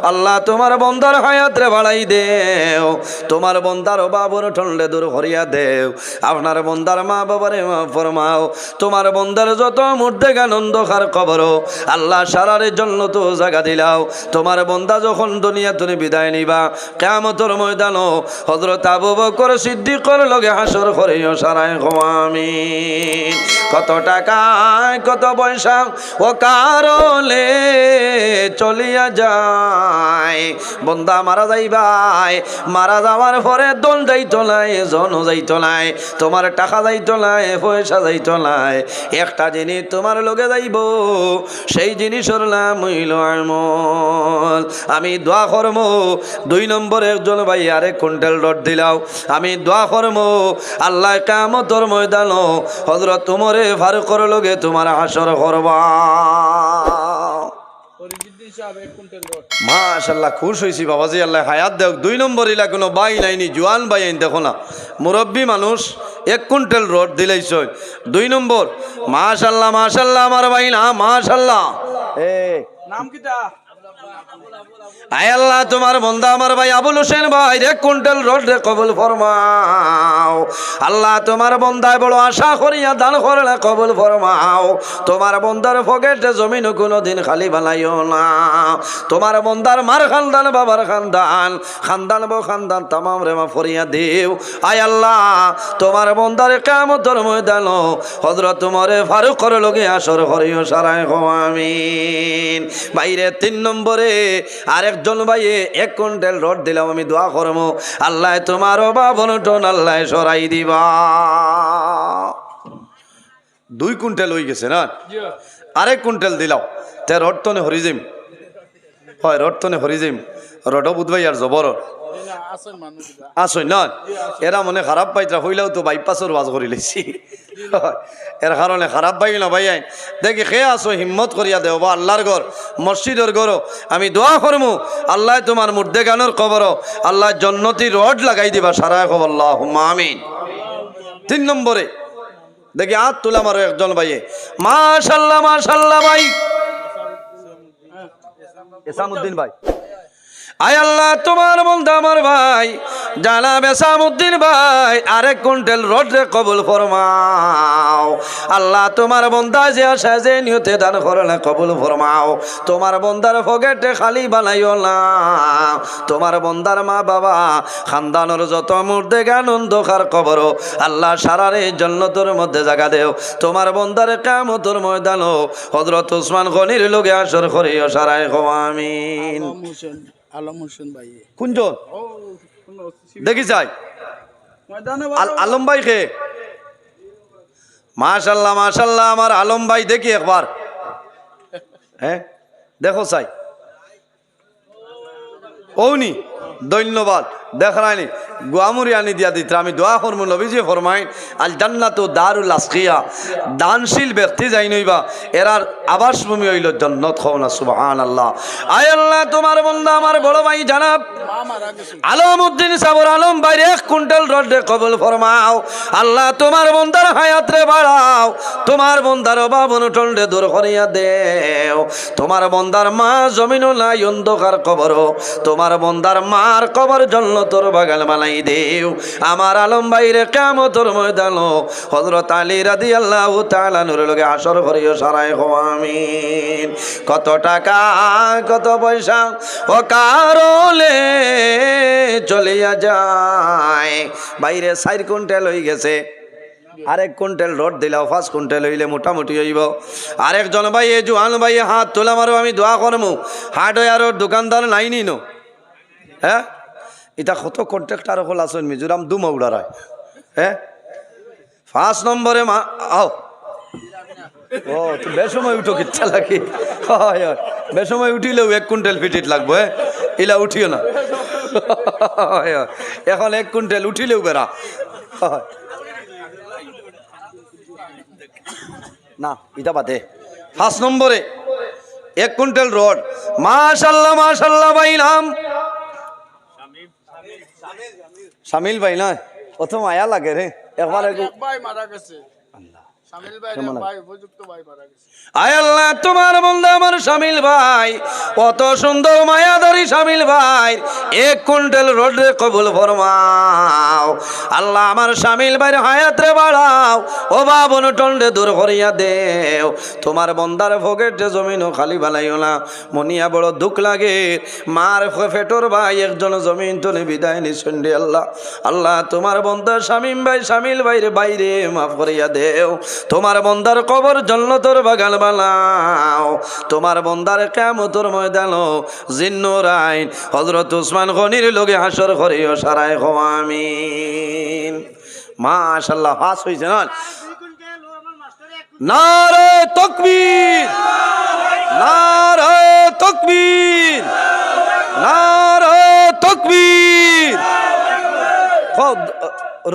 আল্লাহ তোমার বন্দার হায়াত রে বাড়াই দেও, তোমার বন্দার বাবুর ঠন্ডে দূর করিয়া দেও, আপনার বন্দার মা বাবারে মা ফরমাও, তোমার বন্দার যত মুর্দে আনন্দ খার কবর আল্লাহ সারারের জন্য তো জায়গা দিলাও। তোমার বন্দা যখন দুনিয়া তুমি বিদায় নিবা কিয়ামতের ময়দানো হযরত আবু বকর সিদ্দিকের লগে হাসর করিও সারায় আমিন। কত টাকা কত পয়সা ও কারলে চলিয়া যায়, বন্দা মারা যাইবাই, মারা যাওয়ার পরে দল যাইতো নাই, জন যাইতো নাই, তোমার টাকা যাইতো নাই, পয়সা যাইতো নাই, একটা জিনিস তোমার লগে যাইব, সেই জিনিসের নাম হইল আমল। আমি দোয়া করম 2 নম্বর একজন ভাই আরেক কুইন্টাল রড দিলাও, আমি দোয়া করম আল্লাহ কিয়ামতের ময়দানো হযরত উমরে ফারুকের লগে তোমার হাসর করবা। মাশাআল্লাহ খুশ হইছি বাবাজি, আল্লাহ হায়াত দেখ। 2 নম্বর ইলা কোনো বাই নাইনি, জোয়ান বাই আইন দেখো না, মুরব্বী মানুষ 1 কুইন্টাল রড দিলাইছ 2 নম্বর। মাশাআল্লাহ মাশাআল্লাহ আমার ভাই না, মাশাআল্লাহ। নাম কিটা? আয় আল্লাহ তোমার বন্দা আমার ভাই আবুল হোসেন ভাই 1 কুইন্টাল রড রে কবুল ফরমাও। আল্লাহ তোমার বন্দায় বড় আশা করিয়া দান করলে কবুল ফরমাও। তোমার বন্দার পকেটে জমিন কোনোদিন খালি বানাইও না। তোমার বন্দার মার খানদান বাবার খানদান খানদান বো খানদান তামাম রে মাফ করিয়া দেও। আয় আল্লাহ তোমার বন্দার কিয়ামতের ময়দানো হযরত উমর ফারুকের লগে আসর করিও সারায় আমিন। বাইরে 3 নম্বরে আরেকজন ভাইয়ে 1 কুইন্টাল রড দিলাম, আমি দোয়া করবো আল্লাহ তোমার অভাব অনটন আল্লাহ সরাই দিবা। 2 কুইন্টাল হয়ে গেছে না, আরেক কুইন্টাল দিলাও তে রড তনে হরিজিম হয়, রড তনে হরিজিম রড বুধবাই আর জবর আসই না, এরা মনে খারাপ পাইতরা হইলেও তো বাইপাসের বাজ করি লেছি, এর কারণে খারাপ পাই না ভাই। দেখি খে আসো হিম্মত করিয়া দেও বা আল্লাহর ঘর মসজিদের ঘর, আমি দোয়া করমু আল্লাহ তোমার মুর্দে গানোর কবর আল্লাহ জন্নতি রড লাগাই দিবা সারা খবর আল্লাহুম্মা আমিন। 3 নম্বরে দেখি হাত তুলা মারো একজন ভাইয়ে, মাশাআল্লাহ মাশাআল্লাহ ভাই এসামউদ্দিন ভাই। আয় আল্লাহ তোমার বন্ধু আমার ভাই জানাব এসামউদ্দিন ভাই 1 কুইন্টাল রড রে কবুল ফরমাও। আল্লাহ তোমার বন্দা যে আশা যে নিয়তে দান করলে কবুল ফরমাও। তোমার বন্দার পকেটে খালি বানাইও না। তোমার বন্দার মা বাবা খানদানের যত মুর্দে আনন্দ খার কবর আল্লাহ সারারে জান্নাতের মধ্যে জায়গা দেও। তোমার বন্দার কিয়ামতের ময়দানো হযরত ওসমান গনির লগে আসর করিও সারায় আমিন। আলম হোসেন ভাই কুঞ্জন দেখি যাই আলম ভাই কে, মাশাআল্লাহ মাশাআল্লাহ আমার আলম ভাই দেখি একবার, হ্যাঁ দেখো চাই ওনি ধন্যবাদ দেখারানি গোয়ামুরি আনি দিয়া দিত। আমি দোয়া করবো নবীজি ফরমাইন আল জান্নাতু দারুল আসকিয়া, দানশীল ব্যক্তি যাই নইবা এরার আবাসভূমি হইল জান্নাত। খাও না সুবহানাল্লাহ। আয় আল্লাহ তোমার বন্দা আমার বড় ভাই জানাব আলমউদ্দিন সাবর আলম ভাই 1 কুইন্টাল রড রে কবুল ফরমাও। আল্লাহ তোমার বন্দার হায়াত রে বাড়াও, তোমার বন্দার অভাব অনটন রে দূর করিয়া দেও। তোমার বন্দার মা জমিনও নাই অন্ধকার কবর, তোমার বন্দার মার কবর জান্নাতের বাগান বানাই দেও। আমার আলম ভাইরে কিয়ামতের ময়দানো হযরত আলী রাদিয়াল্লাহু তাআলা নূরের লগে হাসর করিও সারায় আমিন। কত টাকা কত পয়সা ও কারলে চলিয়া যায়, বাইরে 4 কুইন্টাল হয়ে গেছে, 1 কুইন্টাল রড দিলাও 5 কুইন্টাল হইলে মোটামুটি হইব। আরেকজন ভাই এই জোয়ান ভাই হাত তোলা মারো, আমি দোয়া করমু হাট আর দোকানদার নাই নিনো। হ্যাঁ এটা কত কন্ট্রাক্টার হল আছেন মিজোরাম দু মৌড়ারায়। হ্যাঁ 5 নম্বরে মা আও ও তো বেসময় উঠো কিচ্ছা লাগে, হয় হয় বেসময় উঠিলেও 1 কুইন্টাল ফিটিট লাগবো। হ্যাঁ ইলা উঠিও না, এখন 1 কুইন্টাল উঠিলেও বেড়া না, এটা বাদে। 5 নম্বরে 1 কুইন্টাল রড, মাশাআল্লাহ মাশাআল্লাহ ভাই নাম শামিল ভাই না, প্রথম আয়া লাগে রে একবার ভাই মারা গেছে। শামিল ভাই কেমন ভাই উপযুক্ত ভাই মারা গেছে। আয় আল্লাহ তোমার বন্ধা আমার শামিল ভাই কত সুন্দর মায়াদারি শামিল ভাই 1 কুইন্টাল রোড রে কবুল ফরমাও আল্লাহ আমার শামিল ভাইয়ের হায়াত রে বাড়াও ও বাবন টন্ডে দূর করিয়া দেও তোমার বন্দার ফকেটে জমিনও খালি বানাইও না মনিয়া বড় দুঃখ লাগে মার ফেটর ভাই একজন জমিন তলে বিদায় নিছেন রে আল্লাহ আল্লাহ তোমার বন্দা শামিম ভাই শামিল ভাইয়ের বাইরে মাফ করিয়া দেও তোমার বন্দার কবর জান্নাতের বাগান বানাও তোমার বন্দার কিয়ামতের ময়দানো জিন্নুর আইন হযরত উসমান গনির লগে হাসর করিও সারায় গো আমিন মাশাআল্লাহ পাস হইছে না নারে তাকবীর নারে তাকবীর নারে তাকবীর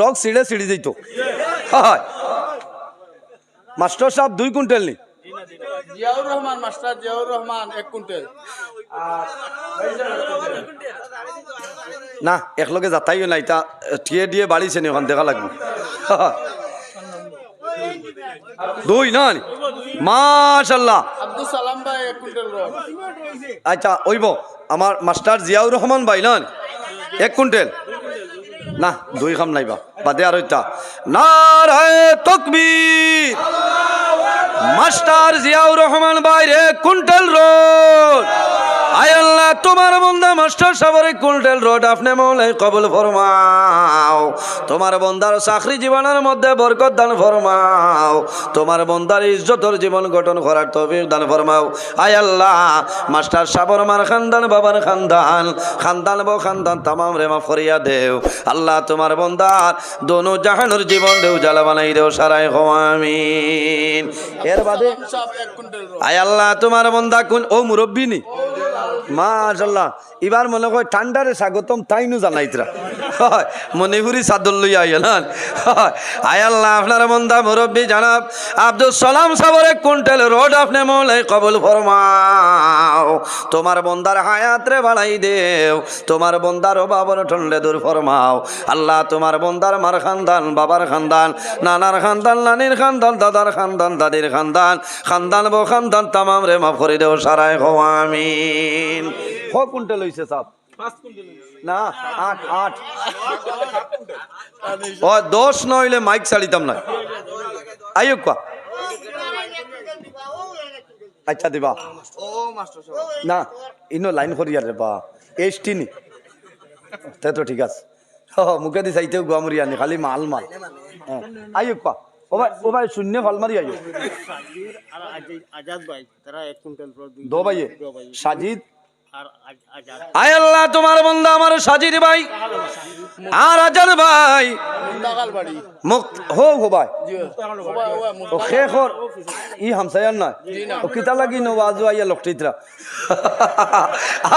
রক সিঁড়ে সিঁড়ি যাইতো হয় মাস্টার সাহেব 2 কুইন্টাল নি জিয়াউর রহমান মাস্টার জিয়াউর রহমান 1 কুইন্টাল না একলগে যাতাইও নাই তা ঠিয়ে দিয়ে বাড়িছে নি ওখান দেখা লাগবে 2 না মাশাআল্লাহ আব্দুল সালাম ভাই 1 কুইন্টাল রড আচ্ছা ওইব আমার মাস্টার জিয়াউর রহমান ভাই না 1 কুইন্টাল না 2 খাম নাইবা বাদে আর ওইটা নারায়ে তাকবীর মাস্টার জিয়াউর রহমান ভাই 1 কুইন্টাল রোড আয় আল্লাহ তোমার বন্দা মাস্টার সাহেবের 1 কুইন্টাল রোড আপনি মৌলাই কবুল ফরমাও তোমার বন্দার চাকরি জীবনের মধ্যে বরকত দান ফরমাও তোমার বন্দার ইজ্জতর জীবন গঠন করার তৌফিক দান ফরমাও আয় আল্লাহ মাস্টার সাহেবের মার খানদান বাবার খানদান খানদান বো খানদান तमाम রে মাফ করিয়া দেও আল্লাহ তোমার বন্দার দোনো জাহানের জীবন দেও জ্বালা বানাই দেও সারাই গো আমিন এর বাদে সব 1 কুইন্টাল রড আয় আল্লাহ তোমার বন্দা কোন ও মুরব্বী নি মাশাআল্লাহ এবার মনে হয় ঠান্ডারে স্বাগতম তাইনু জানাইতরা মনিপুরি চাদর লইয়া আইলেন আয় আল্লাহ আপনার বন্দা মুরব্বী জানাব আব্দুল সালাম সাহেবের 1 কুইন্টাল রোড আপনি মৌলাই কবুল ফরমাও তোমার বন্দার হায়াত রে বাড়াই দেও তোমার বন্দার বাবার ঠন্ডে দূর ফরমাও আল্লাহ তোমার বন্দার মার খানদান বাবার খানদান নানার খানদান নানির খানদান দাদার খানদান দাদির খানদান খানদান বো খানদান तमाम রে মাফ করে দেও সারায় গো আমিন ক কুইন্টাল হইছে সাহেব 5 কুইন্টাল না 8 ও 10 নইলে মাইক ছাড়িতাম না আইও কা আচ্ছা দিবা ও মাস্টার সাহেব না ইনো লাইন করিয়া রে বা এসটি নি তে তো ঠিক আছে মুখে দি চাইতেও গুয়ামুরি আনি খালি মাল মাল আইও কা ও ভাই শূন্য ফল মারি আইও আর আজাদ ভাই তারা 1 কুইন্টাল রড দো ভাইয়ে সাজিদ আর আজাদ আয় আল্লাহ তোমার বন্দা আমার সাজিদ ভাই আর আজাদ ভাই মুন্তাকাল বাড়ি মুক্ত হো ভাই জি ও খেখর ই হামসায়ার না ও কিতা লাগি নওয়াজ আইয়া লকটিতরা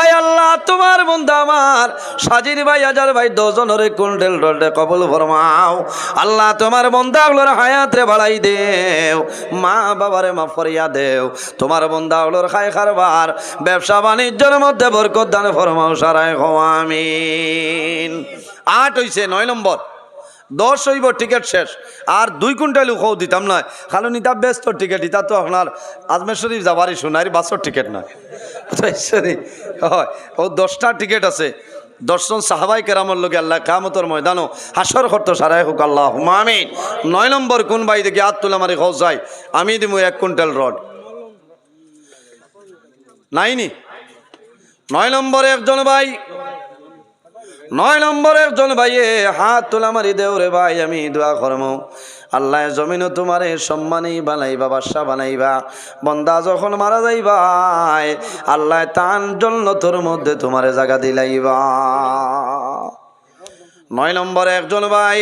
আয় আল্লাহ তোমার বন্দা আমার সাজিদ ভাই আজাদ ভাই 2 জনের কুইন্টাল রডে কবুল ফরমাও আল্লাহ তোমার বন্দা গুলোর হায়াত রে বাড়াই দেও মা বাবারে মাফ করিয়া দেও তোমার বন্দা গুলোর খায় খারবার ব্যবসা বাণিজ্যের মধ্যে বরকত দান ফরমাও সারায় গো আমিন 8 হইছে 9 নম্বর 10 হইব টিকিট শেষ আর 2 কুইন্টাল উখাও দিতাম না খালো নিতা ব্যস্ত টিকিট ইতা তো আপনার আজমের শরীফ যাবারই সোনারি বাসর টিকিট নয় হয় ও 10টা টিকিট আছে 10 জন সাহাবাই কেরামর লোকে আল্লাহ কিয়ামতের ময়দানও হাসর করতে সারাই হোক আল্লাহ আমিন 9 নম্বর কোন ভাই দেখি হাত তুলে মারি খোঁজ যায় আমি দিমু 1 কুইন্টাল রড নাইনি 9 নম্বরে একজন ভাই 9 নম্বরে একজন ভাইয়ে হাত তোলা মারি দেও রে ভাই আমি দোয়া করমু আল্লাহ জমিনও তোমারে সম্মানী বানাইবা বাদশা বানাইবা বন্দা যখন মারা যাইবা আল্লাহ তান জান্নাতের মধ্যে তোমারে জায়গা দিলাইবা 9 নম্বরে একজন ভাই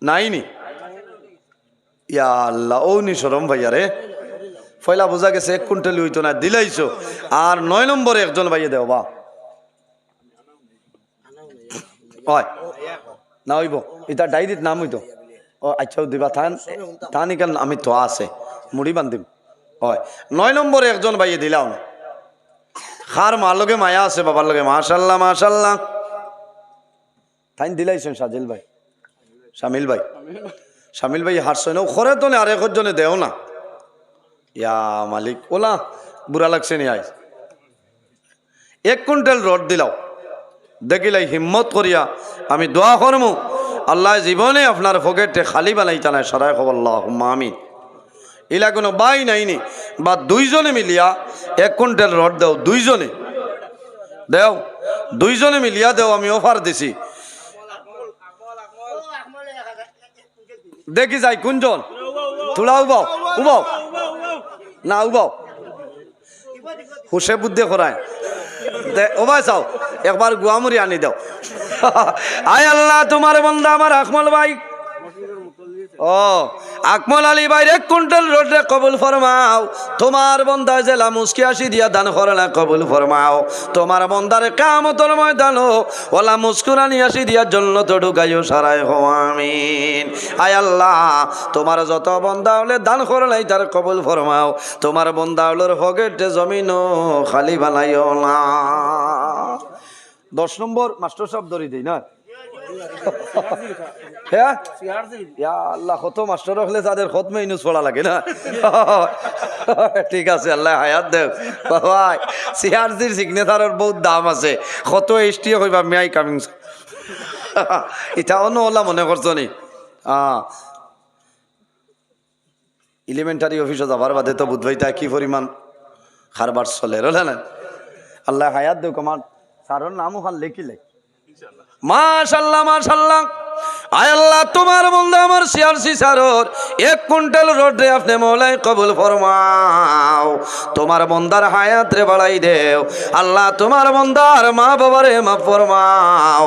নাইনি ইয়া আল্লাহ ও নি শরম ভাইয়া রে পয়লা বোঝা গেছে 1 কুইন্টাল হইতো না দিলাইছো আর 9 নম্বরে একজন ভাইয়ে দেও বা হয় না হইব এটা ডায়েরির নাম হইতো ও আচ্ছাও দিবা থান ইকান আমি তো আছে মুড়ি বান্ধিম হয় 9 নম্বরে একজন ভাইয়ে দিলাও না খার মার লগে মায়া আছে বাবার লগে মাশাল্লাহ মাশাল্লাহ থাইন দিলাইছেন সাজিল ভাই শামিল ভাই শামিল ভাই হারছে না খরে তো না আরেক জনে দেও না ইয়া মালিক ওলা বুড়া লাগছে নি আজ 1 কুইন্টাল রড দিলাও দেখিলাই হিম্মত করিয়া আমি দোয়া করমু আল্লাহ জীবনে আপনার পকেটে খালি বানাইতা নাই সরাই খবর আল্লাহুম্মা আমিন ইলা কোনো বাই নাইনি বা দুইজনে মিলিয়া 1 কুইন্টাল রড দাও দুইজনে মিলিয়া দেও আমি অফার দিছি দেখি যাই কোনজন তোলা উবাও না উবাও হুসে বুদ্ধি করায় ও ভাই চাও একবার গুয়ামুরি আনি দাও আয় আল্লাহ তোমার বন্ধা আমার আকমল ভাই ও আকমল আলী ভাই 1 কুইন্টাল রোডে কবুল ফরমাও তোমার বন্ধা জেলা মুস্কি আসি দিয়া দান করলা কবুল ফরমাও তোমার বন্দারে কিয়ামতের ময়দানো ওলা মুস্কুরানি আসি দিয়া জান্নাত ঢুকাইও সারাই হো আমিন আয় আল্লাহ তোমার যত বন্দা হলে দান করলাই তার কবুল ফরমাও তোমার বন্দা হলোর পকেটে জমিনও খালি বানাইও না 10 নম্বর মাস্টার সাহেব ধরি দেই না হ্যাঁ ইয়া আল্লাহ কত মাস্টার হলে তাদের খতমে ইউনুস পড়া লাগে না ঠিক আছে আল্লাহ হায়াত দেব ভাই সিআরজির সিগনেচারের বহুত দাম আছে কত এসটি হইবা মিয়াই কামিং এটা অন্য ওলা মনে করছো নি এলিমেন্টারি অফিসে যাবার বাদে তো বুধবাইতা কি পরিমাণ খারবার চলে রলে না আল্লাহ হায়াত দেব আমার সারর নামও খান লেখিলে মাশাআল্লাহ মাশাআল্লাহ আয় আল্লাহ তোমার বন্ধা আমার সিআরসি সারর 1 কুইন্টাল রোডে আপনি মওলাই কবুল ফরমাও তোমার বন্দার হায়াত রে বাড়াই দেও আল্লাহ তোমার বন্দার মা বাবারে মাফ ফরমাও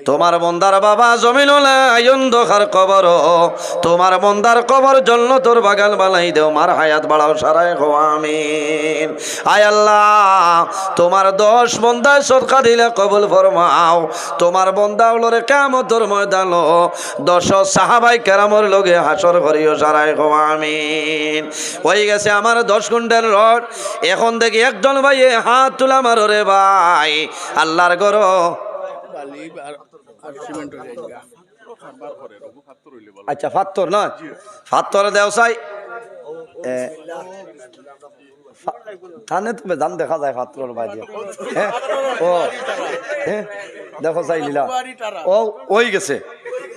তোমার বন্দার বাবা জমিনুল্লাহ অন্ধকার কবর তোমার বন্দার কবর জান্নাতের বাগান বানাই দেও মার হায়াত বাড়াও সারাই গো আমিন আয় আল্লাহ তোমার 10 বন্দা সদকা দিলে কবুল ফরমাও তোমার বন্দা হলরে কিয়ামতের ময়দান 10 সাহাবায়ে কেরামের লগে হাসর করিও সারাই গো আমিন হয়ে গেছে আমার 10 কুইন্টাল রড এখন দেখি একজন ভাই হাত তুলা মারো রে ভাই আল্লাহর ঘর আচ্ছা ফাত্তর না ফাত্তর দেও চাই থানে তুমি জান দেখা যায় ফাত্তর বাজি ও হ্যাঁ দেখো চাই লীলা ও ওই গেছে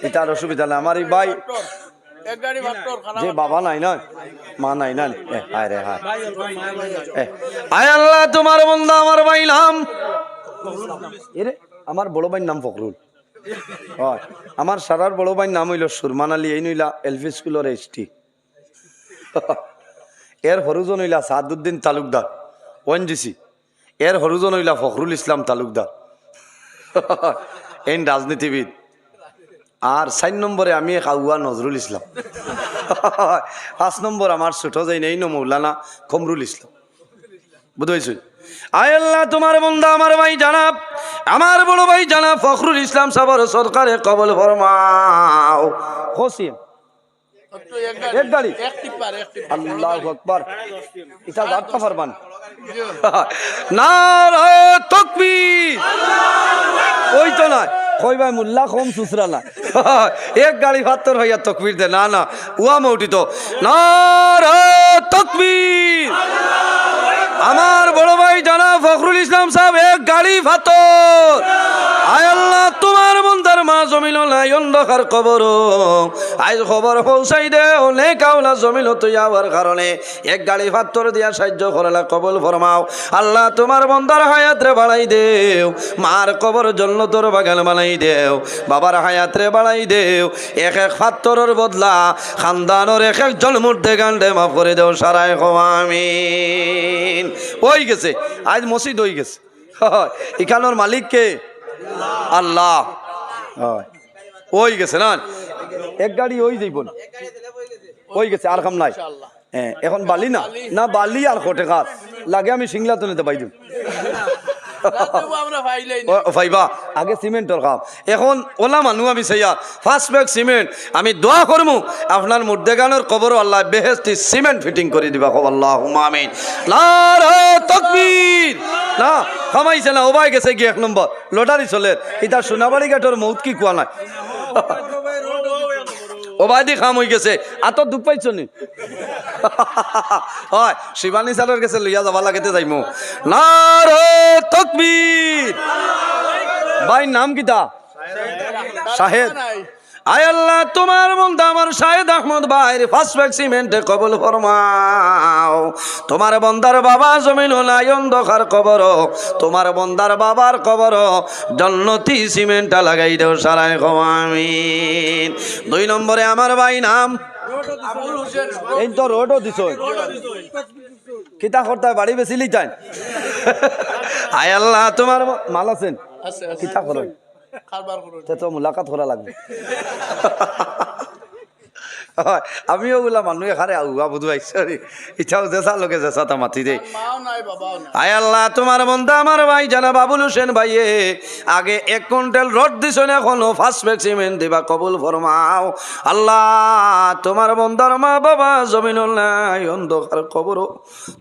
এটার অসুবিধা নাই আমার এই ভাই যে বাবা নাই না মা নাই না হায় রে হায় আয় আল্লাহ তোমার বন্ধা আমার ভাই নাম এরে আমার বড় ভাইয়ের নাম ফখরুল হয় আমার সারার বড় ভাইয়ের নাম হইল সুরমান আলী এই নইলা এলপি স্কুলের এসটি এর হরুজন হইলা সাদুদ্দিন তালুকদার ওএনজিসি এর হরুজন হইলা ফখরুল ইসলাম তালুকদার এই রাজনীতিবিদ আর 4 নম্বরে আমি কাউয়া নজরুল ইসলাম 5 নম্বর আমার ছোট যাই নেই মৌলানা কমরুল ইসলাম বুঝাইছ আয় আল্লাহ তোমার বন্ধা আমার ভাই জানাব আমার বড় ভাই জানাব ফখরুল ইসলাম সাবর সরকারে কবুল ফরমাও হোসিন এক গাড়ি আল্লাহু আকবার এটা দাঁড়টা ফরমান নারে তাকবীর ওই তো না কই ভাই মোল্লা কম সুসরা না এক গাড়ি ফাত্তর হইয়া তাকবীর দে না না উয়া মৌটি তো নারে তাকবীর আমার বড় ভাই জানাব ফখরুল ইসলাম সাহেব 1 গাড়ি ফাতর আয় আল্লাহ তোমার বন্দার মা জমিল নাই অন্ধকার কবর আজ খবর পৌঁছাই দে অনেক আওলা জমিল তো যাওয়ার কারণে 1 গাড়ি ফাতর দিয়া সাহায্য করলা কবুল ফরমাও আল্লাহ তোমার বন্দার হায়াত রে বাড়াই দেও মার কবর জান্নাতের বাগান বানাই দেও বাবার হায়াত রে বাড়াই দেও এক ফাতরের বদলা খানদানের এক জন মুর্দে গান্ডে মাফ করে দেও সারাই গো আমিন ওই গেছে আজ মসজিদ হয়ে গেছে এখানোর মালিক কে আল্লাহ ওই গেছে না 1 গাড়ি ওই যাইব না ওই গেছে আর কাম নাই এখন বালি না না বালি আর কোটেকার লাগে আমি সিংলা তো নিতে পাই দিম ভাইবা আগে সিমেন্টর কাম এখন ওলা মানুষ আমি চাইয়া 5 ব্যাগ সিমেন্ট আমি দোয়া করমু আপনার মুর্দেগানোর কবর আল্লাহ বেহেস্তি সিমেন্ট ফিটিং করে দিবা কব আল্লাহুম্মা আমিন নারে তাকবীর না খামাইছে না ওবাই গেছে কি 1 নম্বর লটারি চলে এটা সোনাবাড়ি ঘাটর মৌত কি কোয়া নাই ওবায়দি খাম হয়ে গেছে আত দুঃখ পাইছ নি হয় শিবানী স্যারের কাছে লইয়া যাবা লাগেতে যাইমু নারে তাকবীর ভাই নাম কিতা শাহেদ আয় আল্লাহ তোমার বন্ধা আমার শাহেদ আহমদ ভাইয়ের ফার্স্ট সিমেন্টে কবুল ফরমাও তোমার বন্দার বাবা জমিনুল অন্ধকার কবর তোমার বন্দার বাবার কবর জন্নতি সিমেন্টটা লাগাই দেও সারাই আমিন 2 নম্বরে আমার ভাই নাম এই তো রোডও দিছ কিতা করতে বাড়ি বেশি লিটাই আয় আল্লাহ তোমার মাল আছেন কিতা করেন তো মুলাকাত করা লাগবে আমিও ওগুলা মানুষ এখানে আগুয়া বুধু আইসি ইচ্ছাও জেসা লোকে জেসা তা মাতি দে আয় আল্লাহ তোমার বন্ধা আমার ভাই জানা বাবুল হোসেন ভাইয়ে আগে 1 কুইন্টাল রড দিছ না এখনো ফার্স্ট সিমেন্ট দিবা কবুল ফরমাও আল্লাহ তোমার বন্দার মা বাবা জমিনুল নাই অন্ধকার কবর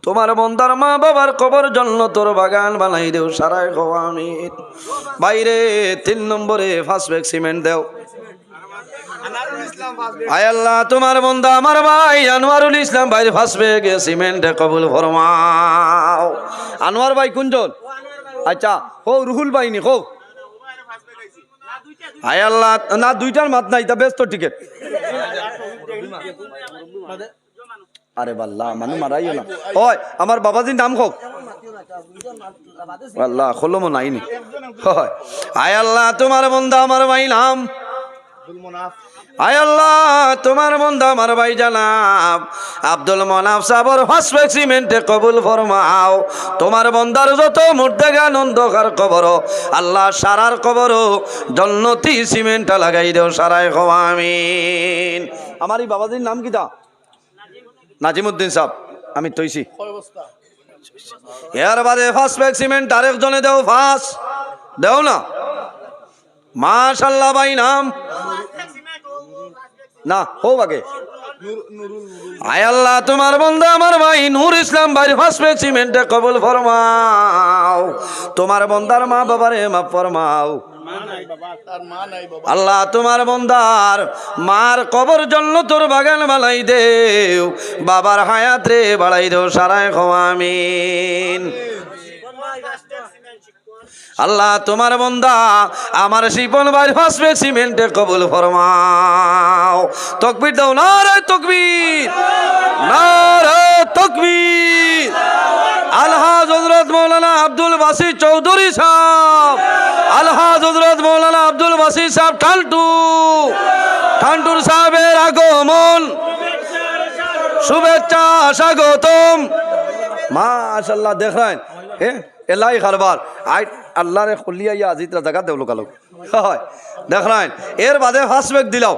তোমার বন্দার মা বাবার কবর জান্নাতের বাগান বানাই দেও সারাই আমিন বাইরে 3 নম্বরে ফার্স্ট সিমেন্ট দেও আয় আল্লাহ তোমার বন্ধা আমার ভাই আনোয়ারুল ইসলাম ভাই ফার্স্ট সিমেন্টে কবুল ফরমাও আনোয়ার ভাই কোনজন আচ্ছা হো রুহুল ভাই নি হো আয় আল্লাহ না দুইটার মাত নাই তা ব্যস্ত টিকেট আরে বাল্লা মানু মারাইও না ওই আমার বাবাজির নাম হোক আল্লাহ খোলমো নাইনি হয় আয় আল্লাহ তোমার বন্ধা আমার ভাই নাম আয় আল্লাহ তোমার বন্ধা আমার ভাই জানাব আব্দুল মনাফ সাবর ফার্স্ট সিমেন্টে কবুল ফরমাও তোমার বন্দার যত মুর্দেগান অন্ধকার কবর আল্লাহ সারার কবর জন্নতি সিমেন্টটা লাগাই দেও সারাই আমিন আমার এই বাবাজির নাম কিতা নাজিমউদ্দিন সাহেব আমি তৈছি এর বাদে ফার্স্ট সিমেন্ট আরেকজনে দেও ফার্স্ট দেও না মাশাআল্লাহ ভাই নাম না হোক আগে আয় আল্লাহ তোমার বন্ধা আমার ভাই নূর ইসলাম ভাই ফার্স্ট সিমেন্টে কবুল ফরমাও তোমার বন্দার মা বাবারে মাফ ফরমাও আল্লাহ তোমার বন্দার মার কবর জান্নাতের বাগান বানাই দেও বাবার হায়াত রে বাড়াই দেও সারাই আমিন আল্লাহ তোমার বন্দা আমার শিপন ভাই ফার্স্ট সিমেন্টে কবুল ফরমাও তাকবীর দাও নারে তাকবীর নারে তাকবীর আলহাজ হযরত মাওলানা আব্দুল বাসিত চৌধুরী সাহেব আলহাজ হযরত মাওলানা আব্দুল বাসিত সাহেব ঠান্টুর সাহেবের আগমন শুভেচ্ছা স্বাগতম মাশাআল্লাহ দেখেন হ্যাঁ এলাই কারবার আই আল্লাহ রে খুলিয়া ইয়া আজিতরা জায়গা দেও লোকালো হয় দেখেন এর বাদে ফার্স্ট ব্যাগ দিলাও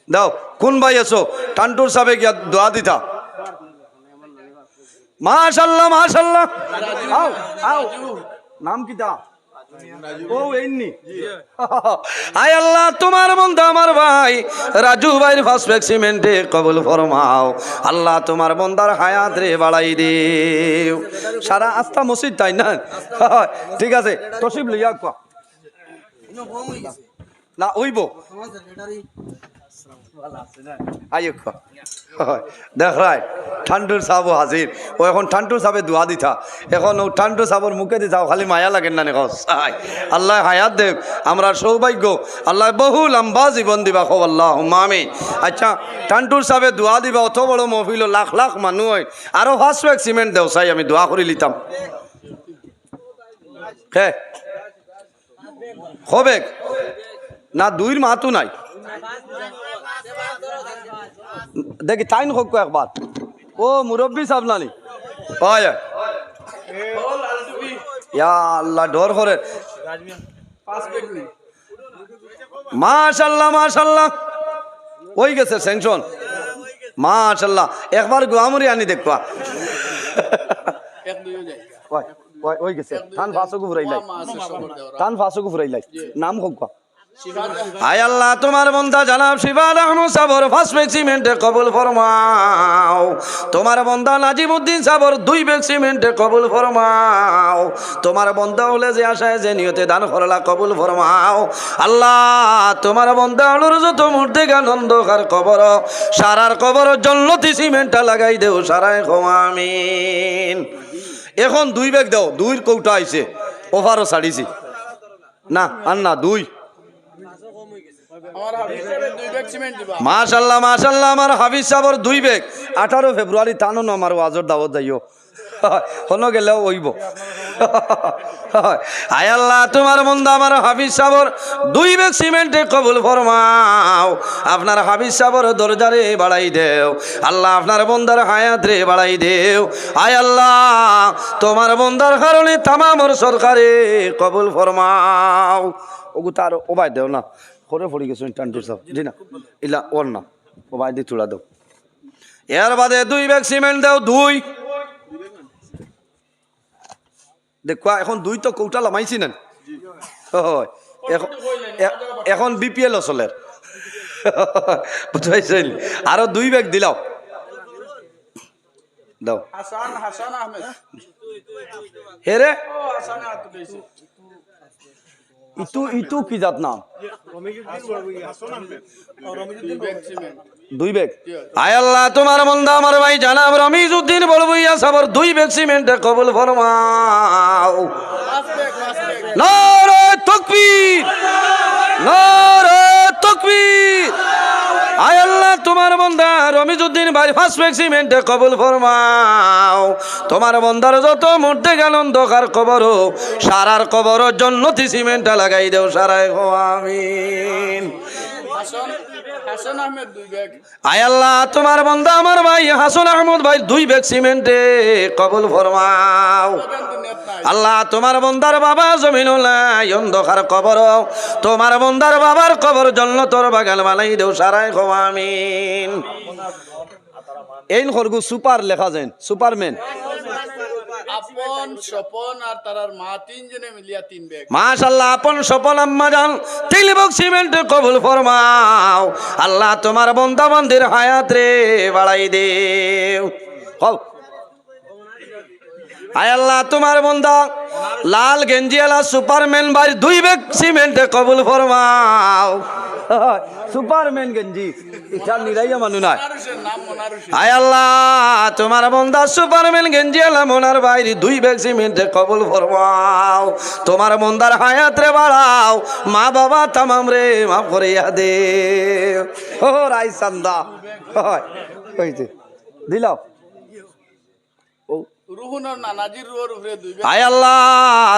দাও কোন ভাই আছো টান্টুর সাহেব গিয়া দোয়া দিতা মাশাআল্লাহ মাশাআল্লাহ আও আও নাম কিতা ও এন্নি আয় আল্লাহ তোমার বন্ধা আমার ভাই রাজু ভাইয়ের ফার্স্ট সিমেন্টে কবুল ফরমাও আল্লাহ তোমার বন্দার হায়াত রে বাড়াই দেও সারা আস্থা মসজিদ তাই না ঠিক আছে তসিব লইয়া কোয়া না ওইব আইও কোয়া দেখ রাই ঠান্ডুর সাহেব হাজির ও এখন ঠান্ডুর সাহেব দোয়া দিতা এখন ও ঠান্ডুর সাহেবের মুখে দিতাও খালি মায়া লাগেন না নেখ আল্লাহ হায়াত দেব আমরা সৌভাগ্য আল্লাহ বহু লম্বা জীবন দিবা খো আল্লাহ আমিন আচ্ছা ঠান্ডুর সাহেব দোয়া দিবা অত বড় মহফিল লাখ লাখ মানুষ হয় আরো ফার্স্ট ব্যাগ সিমেন্ট দেও চাই আমি দোয়া করে লিতাম হে হবে না দুইর মাতো নাই দেখি তাইন হোক একবার ও মুরব্বী সাহেব নানি হয় ইয়া আল্লাহ ডর করে মাশাআল্লাহ মাশাআল্লাহ ওই গেছে স্যাংশন মাশাআল্লাহ একবার গোয়ামুরি আনি দেখবা ওই গেছে থান ফাঁসকু ফুরাইলাই থান ফাঁসকু ফুরাইলাই নাম হোক আয় আল্লাহ তোমার বন্দা জানাব শিবাদ আহমদ সাবর ফার্স্ট ব্যাগ সিমেন্টে কবুল ফরমাও। তোমার বন্দা নাজিমউদ্দিন সাবর 2 ব্যাগ সিমেন্টে কবুল ফরমাও। তোমার বন্দা হলে যে আশায় যে নিয়তে দান করলা কবুল ফরমাও। আল্লাহ তোমার বন্দা হলোর যত মুর্দে আনন্দকার কবর সারার কবর জন্নতি সিমেন্টটা লাগাই দেও সারায় আমিন। এখন 2 ব্যাগ দাও, 2 কৌটা আইছে ওভারও ছাড়িছি না আর না 2 মাশাল্লাহ মাশাল্লাহ আমার হাফিজ সাবর 2 ব্যাগ 18 ফেব্রুয়ারি টানো আমার ওয়াজর দাওয়াত যাইও হনো গেলেও হইব। আয় আল্লাহ তোমার বন্দা আমার হাফিজ সাবর 2 ব্যাগ সিমেন্টে কবুল ফরমাও। আপনার হাফিজ সাবর দরজারে বাড়াই দেও আল্লাহ, আপনার বন্দার হায়াত রে বাড়াই দেও। আয় আল্লাহ তোমার বন্দার কারণে তামামর সরকারে কবুল ফরমাও। ওগু তার ওবাই দেও না করে পড়ি গেছো টান্টুর সব জি না ইলা ওর না ওবাই দিয়ে তুলা দাও। এর বাদে 2 ব্যাগ সিমেন্ট দাও 2 দেখুয়া এখন 2 তো কৌটা লামাইছি না এখন বিপিএল চলের বুঝাইছেন আরো 2 ব্যাগ দিলাও দাও হাসান আহমেদ হেরে ও হাসান আহমেদ ইতু কি জাত নাম 2 ব্যাগ। আয় আল্লাহ তোমার বন্দা আমার ভাই জানাব রমিজউদ্দিন বলবইয়া সাবর 2 ব্যাগ সিমেন্টে কবুল ফরমাও। নারে তাকবীর নারে তাকবীর। আয় আল্লাহ তোমার বন্দা রমিজউদ্দিন ভাই ফার্স্ট ব্যাগ সিমেন্টে কবুল ফরমাও। তোমার বন্দার যত মুর্দে আনন্দকার কবর সারার কবর জন্নতি সিমেন্টটা লাগাই দেও সারায় আমিন। হাসান আহমেদ 2 ব্যাগ। আয় আল্লাহ তোমার বন্দা আমার ভাই হাসান আহমদ ভাই 2 ব্যাগ সিমেন্টে কবুল ফরমাও। আল্লাহ তোমার বন্দার বাবা জমিনুল্লাহ অন্ধকার কবর তোমার বন্দার বাবার কবর জান্নাতের বাগান বানাই দেও সারায় আমিন। এই খরগু সুপার লেখা যায় সুপারম্যান আপন স্বপন আর তারার মা 3 জনে মিলিয়া 3 ব্যাগ। মাশাআল্লাহ আপন সফল আম্মা জান 3 ব্যাগ সিমেন্ট কবুল ফরমাও। আল্লাহ তোমার বন্দা বান্দির হায়াত রে বাড়াই দেও। কও আয় আল্লাহ তোমার বন্দা লাল গেঞ্জিওয়ালা সুপারম্যান ভাই 2 ব্যাগ সিমেন্টে কবুল ফরমাও। সুপারম্যান গেঞ্জি এটা নিরাইয়া মানু না। মনারুশের নাম মনারুশ। আয় আল্লাহ তোমার বন্দা সুপারম্যান গেঞ্জিওয়ালা মনার ভাই 2 ব্যাগ সিমেন্টে কবুল ফরমাও। তোমার বন্দার হায়াত রে বাড়াও মা বাবা তামাম রে মাফ করিয়া দে ও রাই সান্দা হইছে দিলাও। রুহুনর নানাজির রুহর উপরে 2 ব্যাগ। আয় আল্লাহ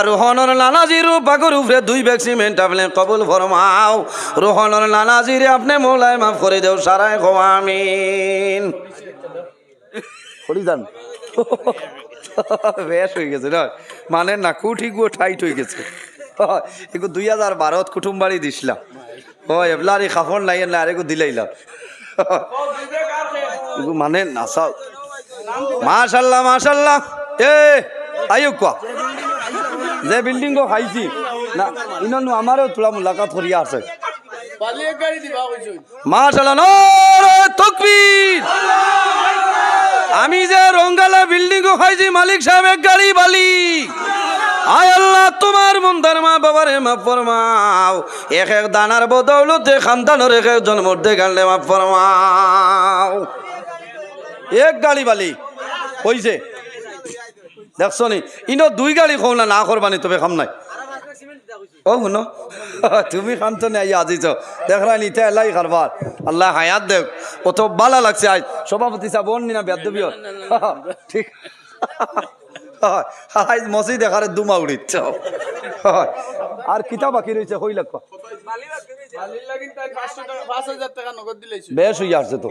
রোহনর নানাজির বাগর উপরে 2 ব্যাগ সিমেন্ট আপনি কবুল ফরমাও। রোহনর নানাজিরে আপনি মৌলায় মাফ করে দেও সারায় আমিন। হরিদান বেশ হয়ে গেছে না মানে নাকু ঠিক টাইট হয়ে গেছে এগো 2012 কুটুম বাড়ি দিছিলাম ও এবলারি খাফর নাই না আরেগো দিলাইলাম এগো মানে নাসাও মাশাল্লাহ মাশাল্লাহ। এ আয়ু কোয়া যে বিল্ডিং গো খাইছি না ইননু আমারও তোলা মুলাকাত করিয়া আছে পালিয়ে গাড়ি দিবা কইছুন। মাশাল্লাহ নারে তাকবীর। আমি যে রঙ্গালা বিল্ডিং গো খাইছি মালিক সাহেব এক গাড়ি বালি। আয় আল্লাহ তোমার বন্দার মা বাবারে মাফ ফরমাও। এক এক দানার বদৌলতে খানদানের এক এক জন্মর দে গালে মাফ ফরমাও। এক গাড়ি বালি হইছে দেখছো নি ইনো 2 গাড়ি খাও না করবানি তবে খাম নাই ও শুনো তুমি খান তো নাই আজিছ দেখরা নিতে এলাই খারবার আল্লাহ হায়াত দেখ কত ভালো লাগছে আজ সভাপতি সাহেব বোন না বেদবিও ঠিক আজ মসজিদ দেখারে দুমা উড়িচ্ছ আর কিতা বাকি রয়েছে হই লাগ পালির লাগিন তাই 5000 টাকা নগদ দিলেছি। বেশ হই আসছে তো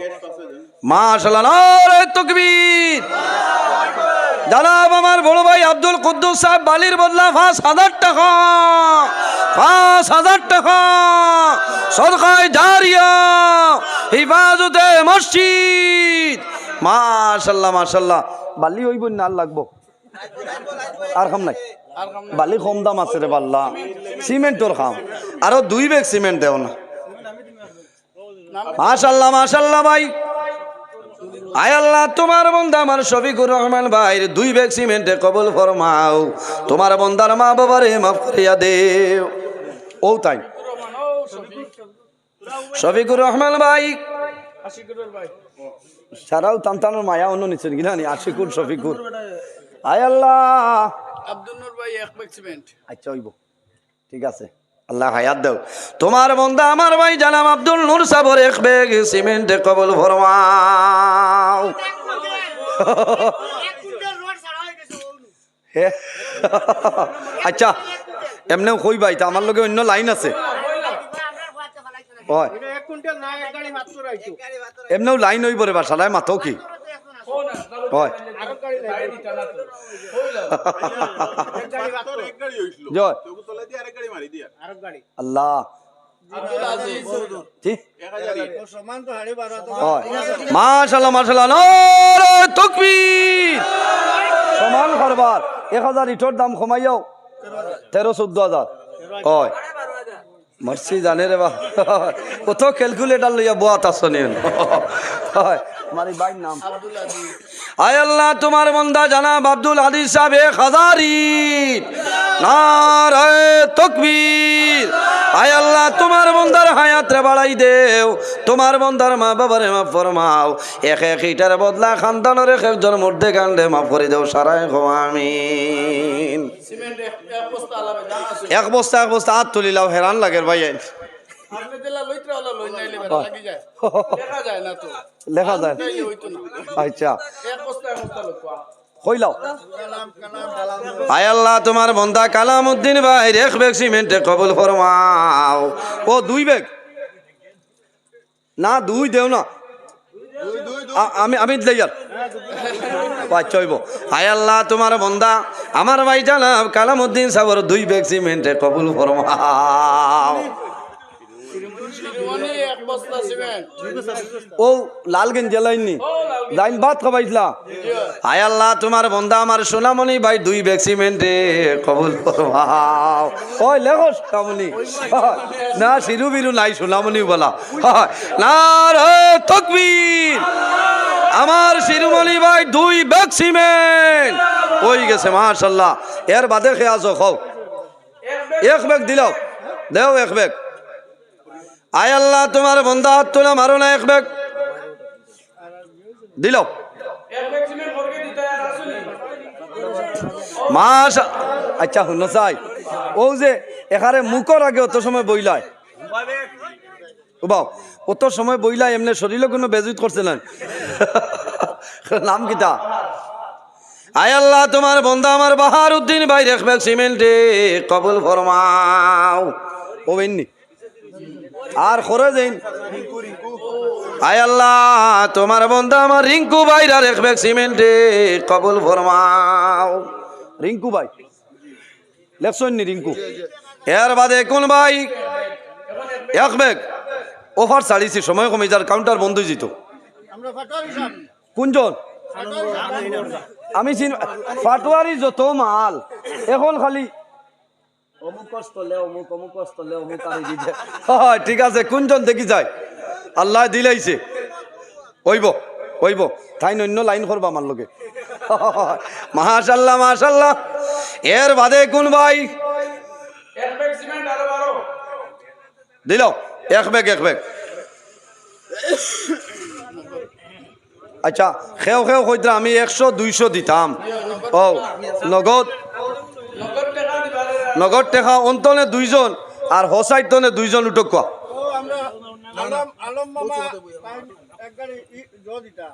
মাশাআল্লাহ নারে তাকবীর। জানাব আমার বড় ভাই আব্দুল কুদ্দুস সাহেব বালির বদলা 5000 টাকা 5000 টাকা সদকায়ে জারিয়া হিফাজতে মসজিদ। মাশাআল্লাহ মাশাআল্লাহ বালি হইব না লাগবো আর খাম নাই আর কাম নাই। বালি কম দাম আছে রে পাল্লা সিমেন্টর খাম আরো 2 ব্যাগ সিমেন্ট দেও না মাশাআল্লাহ মাশাআল্লাহ ভাই আয় আল্লাহ তোমার বান্দা আমার শফিকুর রহমান ভাই 2 ব্যাগ সিমেন্টে কবুল ফরমাও তোমার বান্দার মা বাবারে মাফ করিয়া দেও ও তাই শফিকুর রহমান ভাই আশিকুরের ভাই সারাও তান্তানোর মায়া অন্য নিচ্ছেন কিনা নি আশিকুর শফিকুর আয় আল্লাহ আব্দুল নূর ভাই এক ব্যাগ সিমেন্ট আচ্ছা হইব ঠিক আছে আল্লাহ হায়াত দাও তোমার বন্দা আমার ভাই জানাম আব্দুল নূর সাবর এক ব্যাগ সিমেন্টে কবুল ফরমাও হে, আচ্ছা এমনিও কই ভাই তা আমার লগে অন্য লাইন আছে হয় এক কুইন্টাল না এক গাড়ি মাত্র রাইতো এমনিও লাইন হইব রে বাসালায় মাথাও কি হয় আরো গাড়ি নাই এক গাড়ি মাত্র জয় আরো গাড়ি আল্লাহ আব্দুল আজিজ জি ও সমান তো হাড়ি বাড়া তো হয় মাশাআল্লাহ মাশাআল্লাহ নারে তাকবীর সমান করবার 1000 ইটর দাম কমাইয়াও 13-14,000 হয় মারছি জানে রে বা কত ক্যালকুলেটর লইয়া বুয়াত আসনি হয় মারি ভাই নাম আব্দুল আজিজ আয় আল্লাহ তোমার বান্দা জানাব আব্দুল আদিজ সাহেব 1000 ইট নারে তাকবীর আয় আল্লাহ তোমার বান্দার হায়াত রে বাড়াই দেও তোমার বান্দার মা বাবারে মাফ ফরমাও এক ইটার বদলা খানদানের একজন মধ্যে কাণ্ডে মাফ করে দেও সারায় গো আমিন সিমেন্ট এক বস্তা আলাবে জানা আছে এক বস্তা হাত তুলিলাও হেরান লাগের ভাই আপনি দিলা লইত্রা হলো লই নাইলে বেলা লাগি যায় দেখা যায় না তো লেখা যায় তাইলে হইতো না আচ্ছা এক বস্তা লোক কইলাও আয় আল্লাহ তোমার বন্দা কালামউদ্দিন ভাই এক ব্যাগ সিমেন্টে কবুল ফরমাও ও 2 ব্যাগ না 2 দেও না আমি দিলাই আচ্ছা হইব আয় আল্লাহ তোমার বন্দা আমার ভাই জানাব কালামউদ্দিন সাবর 2 ব্যাগ সিমেন্টে কবুল ফরমাও শিরোমণি এক বস্তা সিমেন্ট ও লালগঞ্জ জেলাইনি লাইন বাদ খাবাইছিলা আয় আল্লাহ তোমার বন্দা আমার সোনামণি ভাই 2 ব্যাগ সিমেন্টে কবুল ফরমাও ওই লেখো সোনামণি না শিরু বিরু নাই সোনামণি বলা না রে তাকবীর আমার শিরুমণি ভাই 2 ব্যাগ সিমেন্ট ওই গেছে মাশাআল্লাহ এর বাদে খেয়ে আসো খাও এক ব্যাগ দিলাও দেও এক ব্যাগ আয় আল্লাহ তোমার বন্দা হাত তোলা মারো না এক ব্যাগ দিল মাস আচ্ছা শুনো চাই ও যে এখানে মুখর আগে অত সময় বইলায় বাও অত সময় বইলাই এমনি শরীরে কোনো বেজুত করছে না নাম কিতা আয় আল্লাহ তোমার বন্দা আমার বাহার উদ্দিন ভাই এক ব্যাগ সিমেন্টে কবুল ফরমাও ও বেননি আর খরে যাইন আয় আল্লাহ তোমার বন্দা আমার রিঙ্কু ভাই আর এক ব্যাগ সিমেন্টে কবুল ফরমাও রিঙ্কু ভাই লেখছন নি রিঙ্কু এর বাদে কোন ভাই এক ব্যাগ অফার ছাড়িছি সময় কমে যার কাউন্টার বন্ধ যেত আমরা ফাটারি সাহেব কোনজন আমি ফাটোয়ারি যত মাল এখন খালি ঠিক আছে কোনজন দেখি যায় আল্লাহ দিলাইছে ওইব ওইব তাই অন্য লাইন করবা আমার লোকে মাশাআল্লাহ মাশাআল্লাহ এর বাদে কোন ভাই দিল এক ব্যাগ আচ্ছা খেও কইতা আমি 100-200 দিতাম ও নগদ টেকা অন্তনে 2 জন আর হোসাইড তনে 2 জন উঠক কোয়া ও আমরা আলম মামা এক গাড়ি জদিটা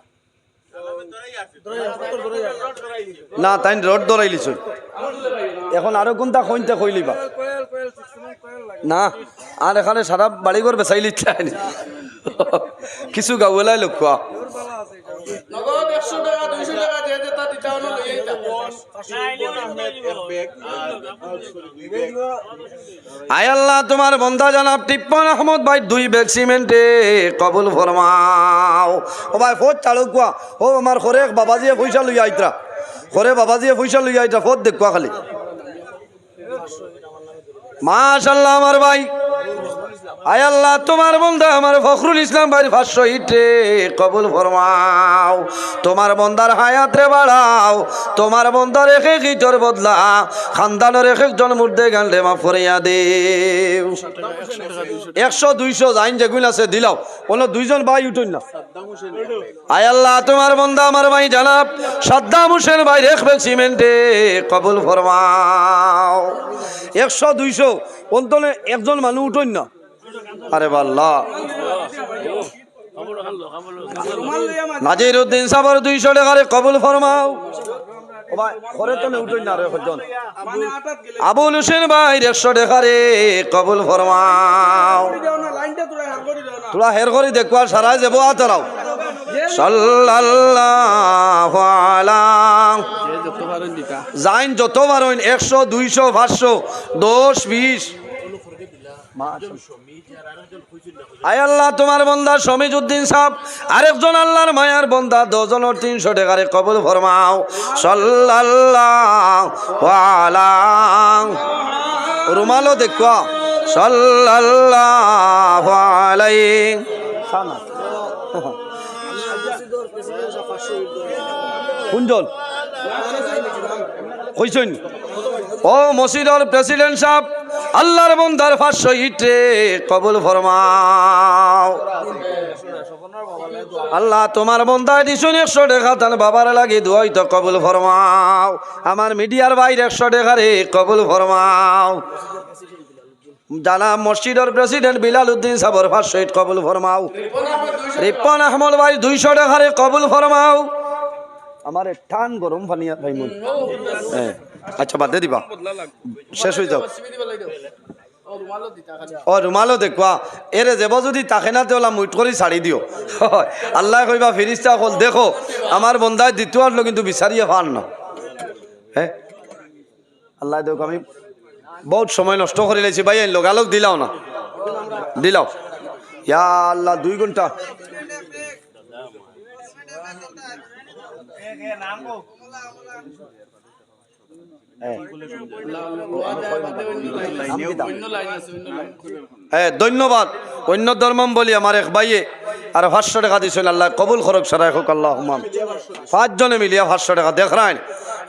না তাই রড ধরাইলিছ এখন আরো কোনটা কইতে কইলিবা না আর এখানে সারা বাড়িঘর বেচাইলি কিছু গাওয়ালাই লোক কোয়া নগদ 100 টাকা 200 টাকা যে যেটা দিতা হলো লই আইতা আয় আল্লাহ তোমার বন্দা জানাব টিপ্পন আহমদ ভাই 2 ব্যাগ সিমেন্টে কবুল ফরমাও ও ভাই ফোট চালু কোয়া ও আমার খরে বাবাজিয়ে পয়সা লইয়া আইতরা খরে বাবাজিয়ে পয়সা লইয়া আইতরা ফোট দেখবা খালি মাশাআল্লাহ আমার ভাই, আয় আল্লাহ তোমার বন্ধা আমার ফখরুল ইসলাম ভাই 500 ইটে কবুল ফরমাও, তোমার বন্দার হায়াত রে বাড়াও, তোমার বন্দার এক এক ইটর বদলা খানদানের এক একজন মুর্দে গানলে মাফ করিয়া দেও। 100-200 যাইন যেগুলো আছে দিলাও, কোনো দুইজন ভাই উঠুন না। আয় আল্লাহ তোমার বন্ধা আমার ভাই জানাব সাদ্দাম হোসেন ভাই রেখবে সিমেন্টে কবুল ফরমাও। 100-200 অন্তনে একজন মানুষ উঠুন না। আরে বাল্লা নাজির উদ্দিন সাবর 200 টাকারে কবুল ফরমাও। ও ভাই ঘরে তো উঠুন না রে একজন। আবুল হোসেন ভাই 100 টাকারে কবুল ফরমাও। তোরা হের করে দেখবা সারা যাব আতরাও সাল্লাল্লাহু আলা জাইন যতবার হইন 100-200 500 10-20। আয় আল্লাহ তোমার বন্দা শমীজউদ্দিন সাহেব আরেকজন আল্লাহর মায়ার বন্দা 10 জনের 300 টাকারে কবুল ফরমাও সাল্লাল্লাহু আলা রুমালো দেখবা সাল্লাল্লাহু আলাইহি কোনজন কইছেন? ও মসজিদের প্রেসিডেন্ট সাহেব আল্লাহর বন্দার 500 ইটে কবুল ফরমাও। আল্লাহ তোমার বন্দায় দিছুন 100 টাকা তান বাবার লাগি দুয়াই তো কবুল ফরমাও। আমার মিডিয়ার বাইরে 100 টাকা রে কবুল ফরমাও। জানা মসজিদের প্রেসিডেন্ট বিলাল উদ্দিন সাবর 500 ইট কবুল ফরমাও। রিপন আহমদ ভাই 200 টাকা রে কবুল ফরমাও। আমার টান গরম পানি ভাই মন আচ্ছা বাদ দে দিবা শেষ হয়ে যাও। ও রুমালো দেখবা এরে যাব যদি তাকে না দেওলা মুইট করে ছাড়ি দিও। আল্লাহ কইবা ফিরিস্তা হল দেখো আমার বন্দায় দ্বিতীয় আসলো কিন্তু বিচারিয়ে পান না। হ্যাঁ আল্লাহ দেখো আমি বহুত সময় নষ্ট করে লেছি ভাই লোকালোক দিলাও না দিলাও ইয়া আল্লাহ 2 ঘন্টা হ্যাঁ ধন্যবাদ। অন্য ধর্মম বলি আমার এক ভাইয়ে আর 500 টাকা দিয়েছেন আল্লাহ কবুল খরক সারাই হোক আল্লাহ হুমাম 5 জনে মিলিয়া 500 টাকা দেখ রায়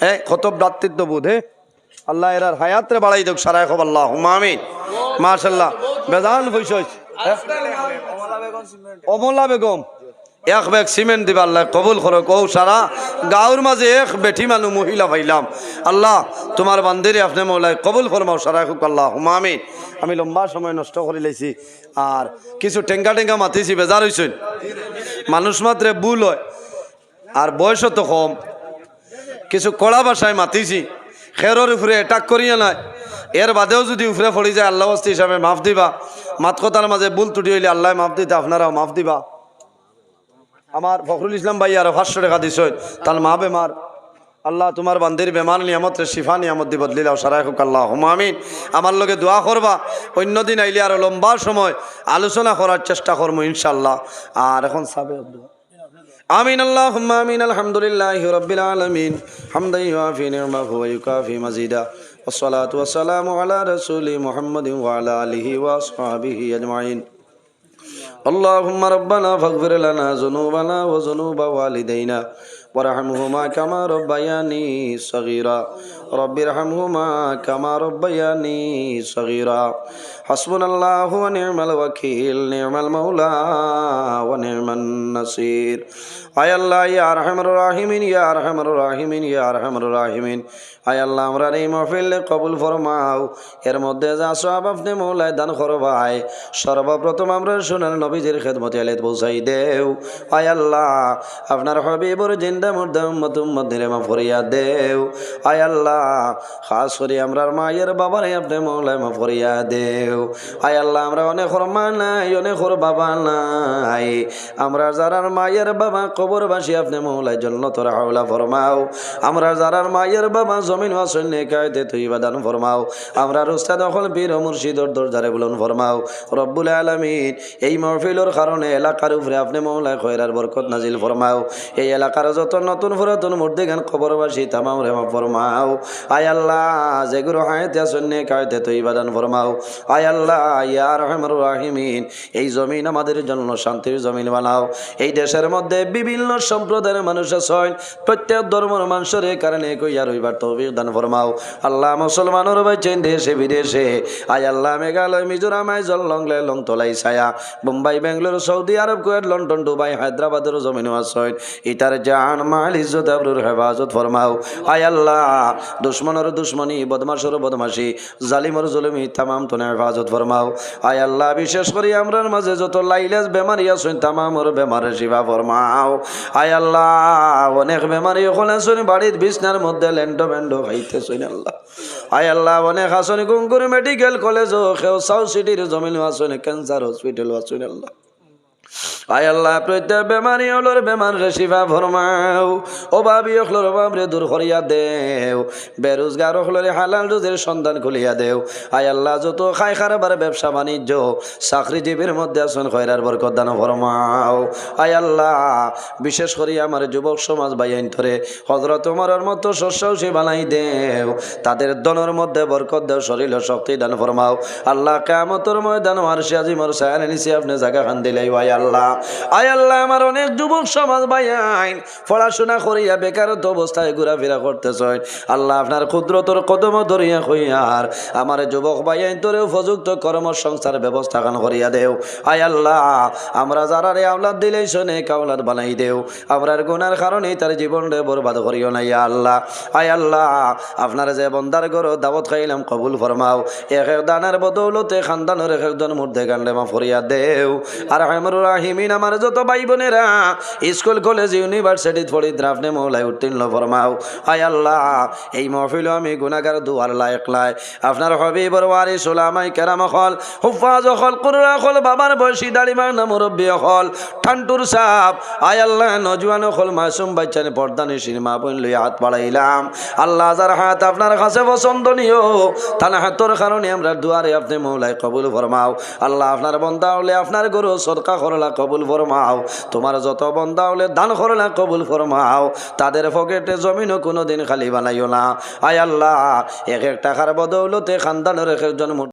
হ্যাঁ কত ভ্রাতৃত্ব বোধ হে আল্লাহ এরার হায়াতরে বাড়াই দেখ সারাই হোক আল্লাহ হুমামিন মাশাআল্লাহ বেজান হইছ অমলা বেগম 1 ব্যাগ সিমেন্ট দিবা আল্লাহ কবুল করো কৌ সারা গাঁওর মাঝে এক বেঠি মানুষ মহিলা পাইলাম আল্লাহ তোমার বান্দিরে আপনি মৌলায় কবুল ফরমাও সারা হোক আল্লাহ হুমামিন। আমি লম্বা সময় নষ্ট করে লাইছি আর কিছু টেঙ্গা টেঙ্গা মাতিছি বেজার হইছেন মানুষ মাত্রে ভুল হয় আর বয়স তো কম কিছু কড়া ভাষায় মাতিছি খেরোর উপরে অ্যাটাক করিয়া নাই এর বাদেও যদি উপরে পড়ি যায় আল্লাহ হস্তি হিসাবে মাফ দিবা মাত কথার মাঝে ভুল ত্রুটি হইলে আল্লাহ মাফ দিতে আপনারাও মাফ দিবা। আমার ফখরুল ইসলাম ভাই আর 500 টাকা দিছ তার মা বেমার আল্লাহ তোমার বান্দির বেমার নিয়ামত শিফা নিয়ামত দি বদলিলাও সারাই হোক আল্লাহ হুমামিন। আমার লগে দোয়া করবা অন্যদিন আইলে আরো লম্বা সময় আলোচনা করার চেষ্টা করবো ইনশাল্লাহ। আর এখন সাবে আমিন আল্লাহুম্মা আমিন আলহামদুলিল্লাহি রাব্বিল আলামিন হামদান ইয়াফি নি'মাহু ওয়া ইউকাফি মাজিদা والصلاة والسلام على رسول محمد وعلى آله وأصحابه أجمعين. اللهم ربنا فاغفر لنا ذنوبنا وذنوب والدينا وارحمهما كما ربياني صغيرا رب ارحمهما كما ربياني صغيرا حسبنا الله ونعم الوكيل نعم المولى ونعم النصير. আয় আল্লাহ ইয়া আরহামার রাহিমিন ইয়া আরহামার রাহিমিন ইয়া আরহামার রাহিমিন আয় আল্লাহ আমরা এই মাহফিল কবুল ফরমাও এর মধ্যে যা সওয়াব আপনি মওলায় দান করবাই সর্বপ্রথম আমরা সোনার নবীজির খেদমতে আলে পৌঁছাই দেও। আয় আল্লাহ আপনার হাবিবুর জিন্দা মুর্দা উম্মত উম্মতদের মাফ করিয়া দেও। আয় আল্লাহ খাস করে আমরার মায়ের বাবারে আপনি মওলায় মাফ করিয়া দেও। আয় আল্লাহ আমরা অনেক মা নাই অনেক বাবা নাই আমরা যারার মায়ের বাবা কবরবাসী আপনি মওলায় জান্নাতুল আওলা ফরমাও। আমরা যারার মায়ের বাবা জমিন ওয়াসন কায়দে তৈবা দান ফরমাও। আমরা উস্তাদ হল পীর মুর্শিদর দরজারে বুলন ফরমাও। রব্বুল আলামিন এই মাহফিলের কারণে এলাকার উপরে আপনি মওলায় খয়রার বরকত নাজিল ফরমাও। এই এলাকার যত নতুন পুরাতন মুর্দে গান কবরবাসী তামাম রেমা ফরমাও। আয় আল্লাহ যেগুলো হায়াতে আসুন নেক হায়াতে তৈবা দান ফরমাও আয় আল্লাহ ইয়া রহমানুর রাহিমিন এই জমিন আমাদের জন্য শান্তির জমিন বানাও এই দেশের মধ্যে বিভিন্ন সম্প্রদায়ের মানুষ আছেন প্রত্যেক ধর্মের মানুষের কারণে কইয়া রইবার তৌফিক দান ফরমাও আল্লাহ মুসলমানের বাইচেন দেশে বিদেশে আয় আল্লাহ মেঘালয় মিজোরাম আইজল লংলে লংতলাই ছায়া Mumbai Bengaluru Saudi Arab Kuwait London Dubai হায়দ্রাবাদের জমিনও আছেন ইটার জান মাল ইজ্জত আবরুর হেফাজত ফরমাও আয় আল্লাহ দুশ্মনের দুশ্মনী বদমাশের বদমাশি জালিমর জুলুমি তামাম তোনে হেফাজত ফরমাও আয় আল্লাহ বিশেষ করে আমরার মাঝে যত লাইলাজ বেমারি আছেন তামামর বেমারের শিফা ফরমাও আয় আল্লাহ অনেক বেমারি ওখানে আছেন বাড়ির বিছনার মধ্যে লেন্ডো মেন্ডো খাইতেছেন আল্লাহ আয় আল্লাহ অনেক আছেন গুঙ্গুর মেডিকেল কলেজ ও খেও সাউথ সিটির জমিনও আছেন ক্যান্সার হসপিটালও আছেন আল্লাহ আয় আল্লাহ প্রত্যেক বেমারি হলোর বেমার রে শিফা ফরমাও অভাবী হলোর অভাব রে দূর করিয়া দেও বেরোজগার হলোরে হালাল রুজির সন্ধান খুলিয়া দেও আয় আল্লাহ যত খাই খারাবার ব্যবসা বাণিজ্য চাকরিজীবীর মধ্যে আছেন খয়রার বরকত দান ফরমাও আয় আল্লাহ বিশেষ করে আমার যুবক সমাজ বাইন ধরে হযরত ওমরের মতো শস্যশী বানাই দেও তাদের দনের মধ্যে বরকত দেও শরীর ও শক্তি দান ফরমাও আল্লাহ কিয়ামতের ময়দান আরশে আজিমর ছায়ার নিচে আপনি জায়গা খান দিলাই আল্লাহ আয় আল্লাহ আমার অনেক যুবক সমাজ ভাইয়াইন পড়াশোনা করিয়া বেকারত্ব অবস্থায় ঘোরাফেরা করতেছেন আল্লাহ আপনার ক্ষুদ্রতর কদম ধরিয়া হইয়ার আমার যুবক ভাইয়াইন তোরে উপযুক্ত কর্মসংস্থার ব্যবস্থা খান করিয়া দেও আয় আল্লাহ আমরা যারা রে আওলাদ দিলেই শোনে কাওলাদ বানাই দেও আমরার গুনার কারণে তার জীবন রে বরবাদ করিও না ইয়া আল্লাহ আয় আল্লাহ আপনার যে বন্দার ঘর দাওয়াত খাইলাম কবুল ফরমাও এক এক দানার বদৌলতে খানদানের এক একজন মধ্যে গান্ডে মা ফরিয়া দেও আর রহমানুর রাহিমিন আমার যত ভাই বোনেরা স্কুল কলেজ ইউনিভার্সিটি পড়ি দ্রাফনে মৌলায় উত্তীর্ণ ফরমাও আয় আল্লাহ এই মহফিল আমি গুনাহগার দুয়ার লায়ক লাই আপনার হবিবর ওয়ারিস উলামাই কেরাম হল হুফাজ হল কুররা হল বাবার বয়সী দাড়িমার না মুরব্বী হল ঠান্টুর সাপ আয় আল্লাহ নজওয়ান হল মাসুম বাচ্চানে পর্দানি সিনেমা বইন লই হাত বাড়াইলাম আল্লাহ যার হাত আপনার কাছে পছন্দনীয় তার হাতর কারণে আমরা দুয়ারে আপনি মৌলায় কবুল ফরমাও আল্লাহ আপনার বন্দা হলে আপনার গরু সদকা করলা কবুল ফরমাও তোমার যত বন্দা হলে দান করলা কবুল ফরমাও তাদের পকেটে জমিনও কোনোদিন খালি বানাইও না আয় আল্লাহ এক এক টাকার বদৌলতে খানদানের এক একজন